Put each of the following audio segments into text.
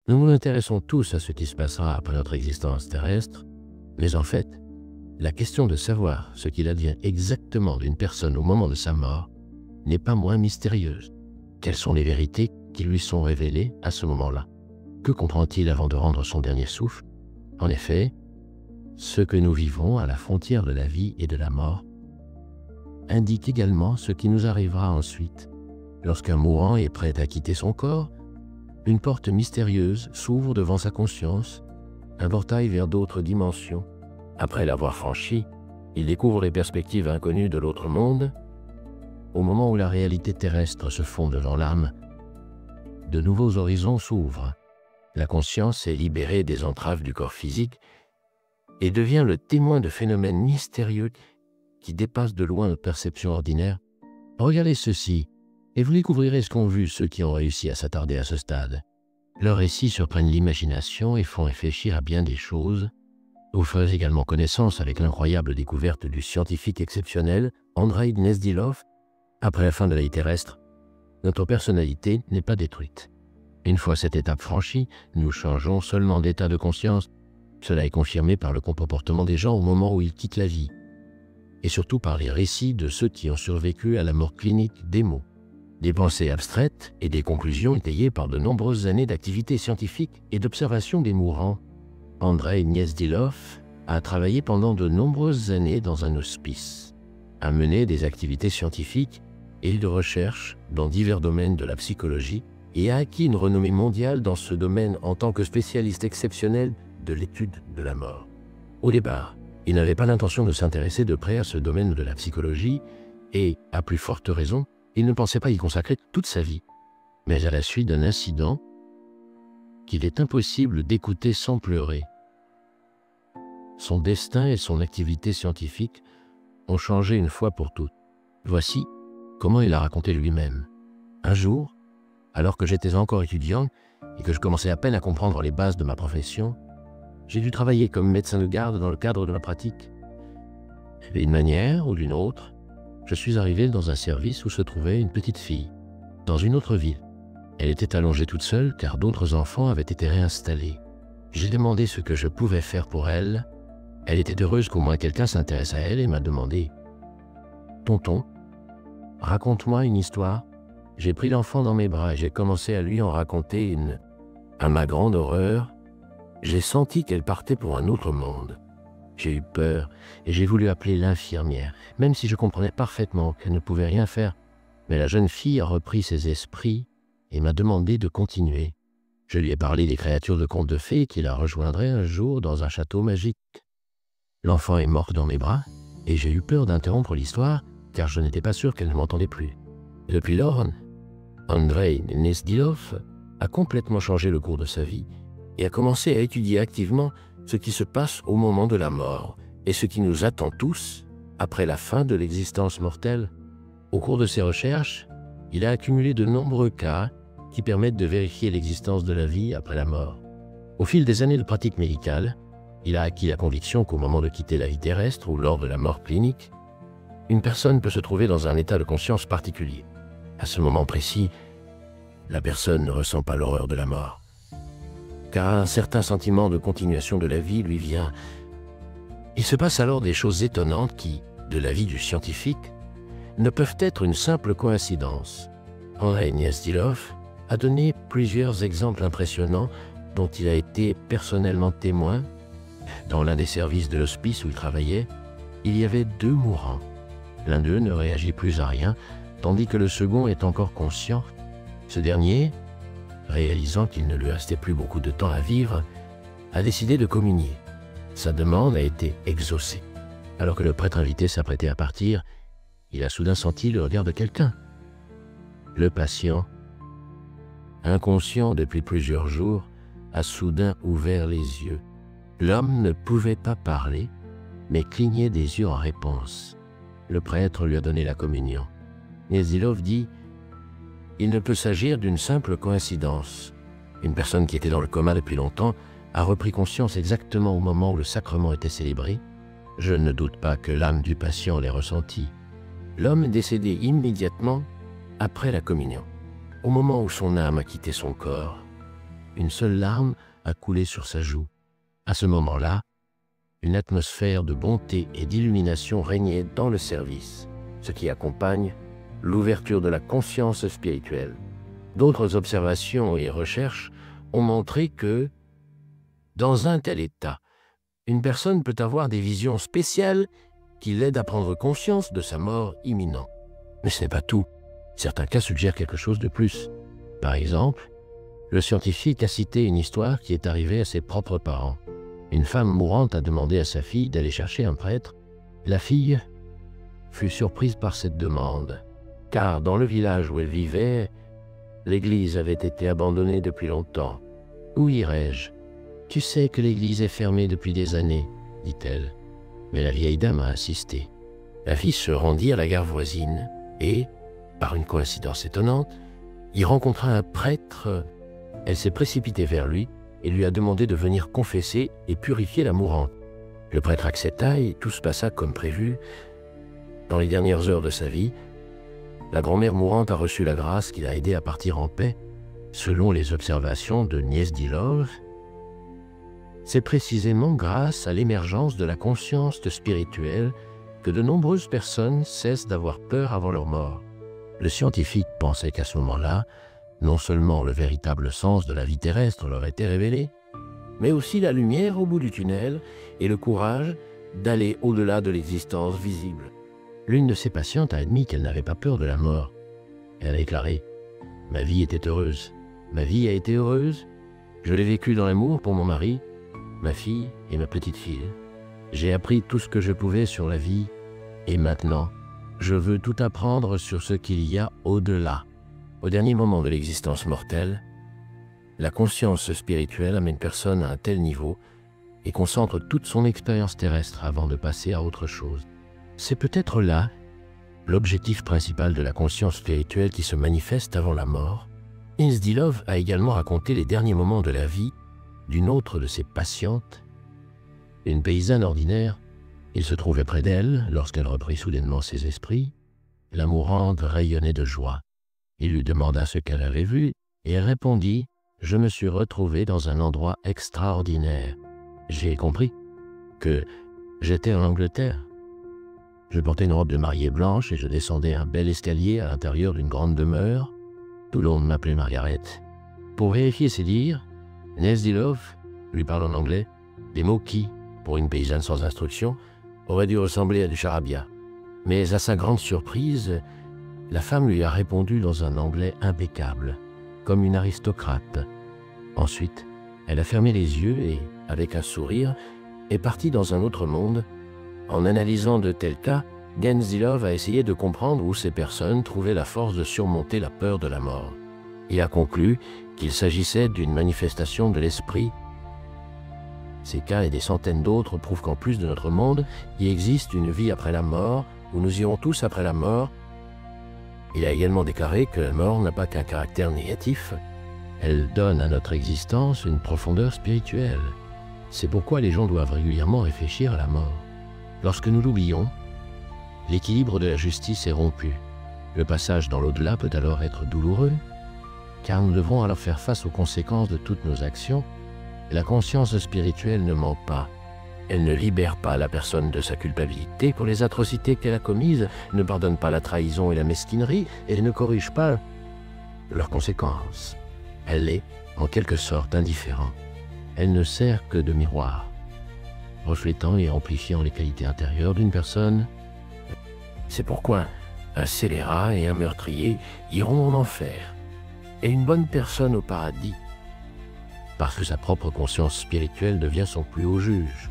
Nous nous intéressons tous à ce qui se passera après notre existence terrestre, mais en fait, la question de savoir ce qu'il advient exactement d'une personne au moment de sa mort n'est pas moins mystérieuse. Quelles sont les vérités qui lui sont révélées à ce moment-là? Que comprend-il avant de rendre son dernier souffle? En effet, ce que nous vivons à la frontière de la vie et de la mort indique également ce qui nous arrivera ensuite. Lorsqu'un mourant est prêt à quitter son corps, une porte mystérieuse s'ouvre devant sa conscience, un portail vers d'autres dimensions. Après l'avoir franchi, il découvre les perspectives inconnues de l'autre monde. Au moment où la réalité terrestre se fond devant l'âme, de nouveaux horizons s'ouvrent. La conscience est libérée des entraves du corps physique et devient le témoin de phénomènes mystérieux qui dépassent de loin notre perception ordinaire. Regardez ceci, et vous découvrirez ce qu'ont vu ceux qui ont réussi à s'attarder à ce stade. Leurs récits surprennent l'imagination et font réfléchir à bien des choses. Vous ferez également connaissance avec l'incroyable découverte du scientifique exceptionnel Andrei Gnezdilov. Après la fin de la vie terrestre, notre personnalité n'est pas détruite. Une fois cette étape franchie, nous changeons seulement d'état de conscience. Cela est confirmé par le comportement des gens au moment où ils quittent la vie, et surtout par les récits de ceux qui ont survécu à la mort clinique des mots. Des pensées abstraites et des conclusions étayées par de nombreuses années d'activité scientifique et d'observation des mourants. Andrei Gnezdilov a travaillé pendant de nombreuses années dans un hospice, a mené des activités scientifiques et de recherche dans divers domaines de la psychologie et a acquis une renommée mondiale dans ce domaine en tant que spécialiste exceptionnel de l'étude de la mort. Au départ, il n'avait pas l'intention de s'intéresser de près à ce domaine de la psychologie et, à plus forte raison, il ne pensait pas y consacrer toute sa vie. Mais à la suite d'un incident qu'il est impossible d'écouter sans pleurer, son destin et son activité scientifique ont changé une fois pour toutes. Voici comment il a raconté lui-même. Un jour, alors que j'étais encore étudiant et que je commençais à peine à comprendre les bases de ma profession, j'ai dû travailler comme médecin de garde dans le cadre de ma pratique. D'une manière ou d'une autre, je suis arrivé dans un service où se trouvait une petite fille, dans une autre ville. Elle était allongée toute seule car d'autres enfants avaient été réinstallés. J'ai demandé ce que je pouvais faire pour elle. Elle était heureuse qu'au moins quelqu'un s'intéresse à elle et m'a demandé « Tonton, raconte-moi une histoire ». J'ai pris l'enfant dans mes bras et j'ai commencé à lui en raconter une. À ma grande horreur, j'ai senti qu'elle partait pour un autre monde. J'ai eu peur et j'ai voulu appeler l'infirmière, même si je comprenais parfaitement qu'elle ne pouvait rien faire. Mais la jeune fille a repris ses esprits et m'a demandé de continuer. Je lui ai parlé des créatures de contes de fées qui la rejoindraient un jour dans un château magique. L'enfant est mort dans mes bras et j'ai eu peur d'interrompre l'histoire car je n'étais pas sûr qu'elle ne m'entendait plus. Depuis lors, Andrei Gnezdilov a complètement changé le cours de sa vie et a commencé à étudier activement ce qui se passe au moment de la mort et ce qui nous attend tous après la fin de l'existence mortelle. Au cours de ses recherches, il a accumulé de nombreux cas qui permettent de vérifier l'existence de la vie après la mort. Au fil des années de pratique médicale, il a acquis la conviction qu'au moment de quitter la vie terrestre ou lors de la mort clinique, une personne peut se trouver dans un état de conscience particulier. À ce moment précis, la personne ne ressent pas l'horreur de la mort, car un certain sentiment de continuation de la vie lui vient. Il se passe alors des choses étonnantes qui, de l'avis du scientifique, ne peuvent être une simple coïncidence. Andrei Gnezdilov a donné plusieurs exemples impressionnants dont il a été personnellement témoin. Dans l'un des services de l'hospice où il travaillait, il y avait 2 mourants. L'un d'eux ne réagit plus à rien, tandis que le second est encore conscient. Ce dernier, réalisant qu'il ne lui restait plus beaucoup de temps à vivre, a décidé de communier. Sa demande a été exaucée. Alors que le prêtre invité s'apprêtait à partir, il a soudain senti le regard de quelqu'un. Le patient, inconscient depuis plusieurs jours, a soudain ouvert les yeux. L'homme ne pouvait pas parler, mais clignait des yeux en réponse. Le prêtre lui a donné la communion. Gnezdilov dit « Il ne peut s'agir d'une simple coïncidence. Une personne qui était dans le coma depuis longtemps a repris conscience exactement au moment où le sacrement était célébré. Je ne doute pas que l'âme du patient l'ait ressenti. L'homme est décédé immédiatement après la communion. Au moment où son âme a quitté son corps, une seule larme a coulé sur sa joue. À ce moment-là, une atmosphère de bonté et d'illumination régnait dans le service, ce qui accompagne l'ouverture de la conscience spirituelle. D'autres observations et recherches ont montré que, dans un tel état, une personne peut avoir des visions spéciales qui l'aident à prendre conscience de sa mort imminente. Mais ce n'est pas tout. Certains cas suggèrent quelque chose de plus. Par exemple, le scientifique a cité une histoire qui est arrivée à ses propres parents. Une femme mourante a demandé à sa fille d'aller chercher un prêtre. La fille fut surprise par cette demande, car dans le village où elle vivait, l'église avait été abandonnée depuis longtemps. « Où irai-je ? Tu sais que l'église est fermée depuis des années, dit-elle. Mais la vieille dame a insisté. La fille se rendit à la gare voisine et, par une coïncidence étonnante, y rencontra un prêtre. Elle s'est précipitée vers lui et lui a demandé de venir confesser et purifier la mourante. Le prêtre accepta et tout se passa comme prévu. Dans les dernières heures de sa vie, la grand-mère mourante a reçu la grâce qui l'a aidée à partir en paix. Selon les observations de Gniezdilov, c'est précisément grâce à l'émergence de la conscience spirituelle que de nombreuses personnes cessent d'avoir peur avant leur mort. Le scientifique pensait qu'à ce moment-là, non seulement le véritable sens de la vie terrestre leur était révélé, mais aussi la lumière au bout du tunnel et le courage d'aller au-delà de l'existence visible. L'une de ses patientes a admis qu'elle n'avait pas peur de la mort. Elle a déclaré « Ma vie était heureuse. Ma vie a été heureuse. Je l'ai vécue dans l'amour pour mon mari, ma fille et ma petite-fille. J'ai appris tout ce que je pouvais sur la vie et maintenant, je veux tout apprendre sur ce qu'il y a au-delà. » Au dernier moment de l'existence mortelle, la conscience spirituelle amène personne à un tel niveau et concentre toute son expérience terrestre avant de passer à autre chose. C'est peut-être là l'objectif principal de la conscience spirituelle qui se manifeste avant la mort. Gniezdilov a également raconté les derniers moments de la vie d'une autre de ses patientes, une paysanne ordinaire. Il se trouvait près d'elle lorsqu'elle reprit soudainement ses esprits. La mourante rayonnait de joie. Il lui demanda ce qu'elle avait vu et elle répondit « Je me suis retrouvée dans un endroit extraordinaire. J'ai compris que j'étais en Angleterre. Je portais une robe de mariée blanche et je descendais un bel escalier à l'intérieur d'une grande demeure. Tout le monde m'appelait Margaret. » Pour vérifier ses dires, Gniezdilov lui parle en anglais, des mots qui, pour une paysanne sans instruction, auraient dû ressembler à du charabia. Mais à sa grande surprise, la femme lui a répondu dans un anglais impeccable, comme une aristocrate. Ensuite, elle a fermé les yeux et, avec un sourire, est partie dans un autre monde. En analysant de tels cas, Gniezdilov a essayé de comprendre où ces personnes trouvaient la force de surmonter la peur de la mort. Il a conclu qu'il s'agissait d'une manifestation de l'esprit. Ces cas et des centaines d'autres prouvent qu'en plus de notre monde, il existe une vie après la mort, où nous irons tous après la mort. Il a également déclaré que la mort n'a pas qu'un caractère négatif. Elle donne à notre existence une profondeur spirituelle. C'est pourquoi les gens doivent régulièrement réfléchir à la mort. Lorsque nous l'oublions, l'équilibre de la justice est rompu. Le passage dans l'au-delà peut alors être douloureux, car nous devrons alors faire face aux conséquences de toutes nos actions. La conscience spirituelle ne ment pas. Elle ne libère pas la personne de sa culpabilité pour les atrocités qu'elle a commises, ne pardonne pas la trahison et la mesquinerie, et ne corrige pas leurs conséquences. Elle est, en quelque sorte, indifférente. Elle ne sert que de miroir, reflétant et amplifiant les qualités intérieures d'une personne. C'est pourquoi un scélérat et un meurtrier iront en enfer, et une bonne personne au paradis, parce que sa propre conscience spirituelle devient son plus haut juge.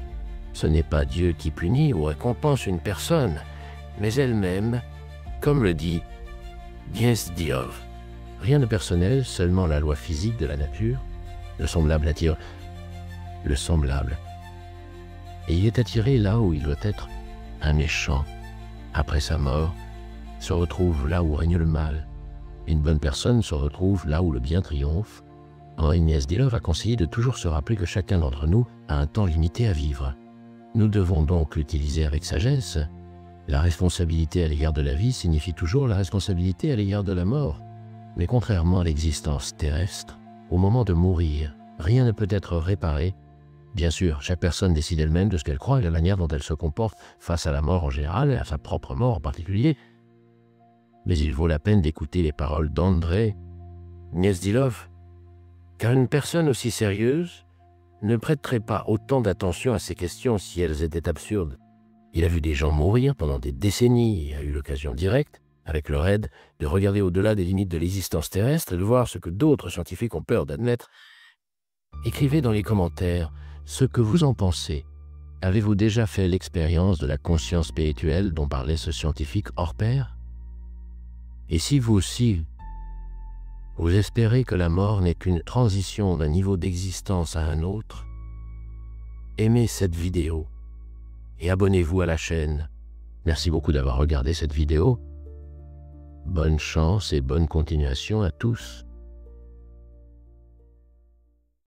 Ce n'est pas Dieu qui punit ou récompense une personne, mais elle-même, comme le dit Gniezdilov. Rien de personnel, seulement la loi physique de la nature. Le semblable attire le semblable. Et il est attiré là où il doit être. Un méchant, après sa mort, se retrouve là où règne le mal. Une bonne personne se retrouve là où le bien triomphe. Henri Gniezdilov a conseillé de toujours se rappeler que chacun d'entre nous a un temps limité à vivre. Nous devons donc l'utiliser avec sagesse. La responsabilité à l'égard de la vie signifie toujours la responsabilité à l'égard de la mort. Mais contrairement à l'existence terrestre, au moment de mourir, Rien ne peut être réparé. Bien sûr, chaque personne décide elle-même de ce qu'elle croit et de la manière dont elle se comporte face à la mort en général et à sa propre mort en particulier. Mais il vaut la peine d'écouter les paroles d'André Gnezdilov, car une personne aussi sérieuse ne prêterait pas autant d'attention à ces questions si elles étaient absurdes. Il a vu des gens mourir pendant des décennies et a eu l'occasion directe, avec leur aide, de regarder au-delà des limites de l'existence terrestre et de voir ce que d'autres scientifiques ont peur d'admettre. Écrivez dans les commentaires ce que vous en pensez. Avez-vous déjà fait l'expérience de la conscience spirituelle dont parlait ce scientifique hors pair? Et si vous aussi, vous espérez que la mort n'est qu'une transition d'un niveau d'existence à un autre, aimez cette vidéo et abonnez-vous à la chaîne. Merci beaucoup d'avoir regardé cette vidéo. Bonne chance et bonne continuation à tous.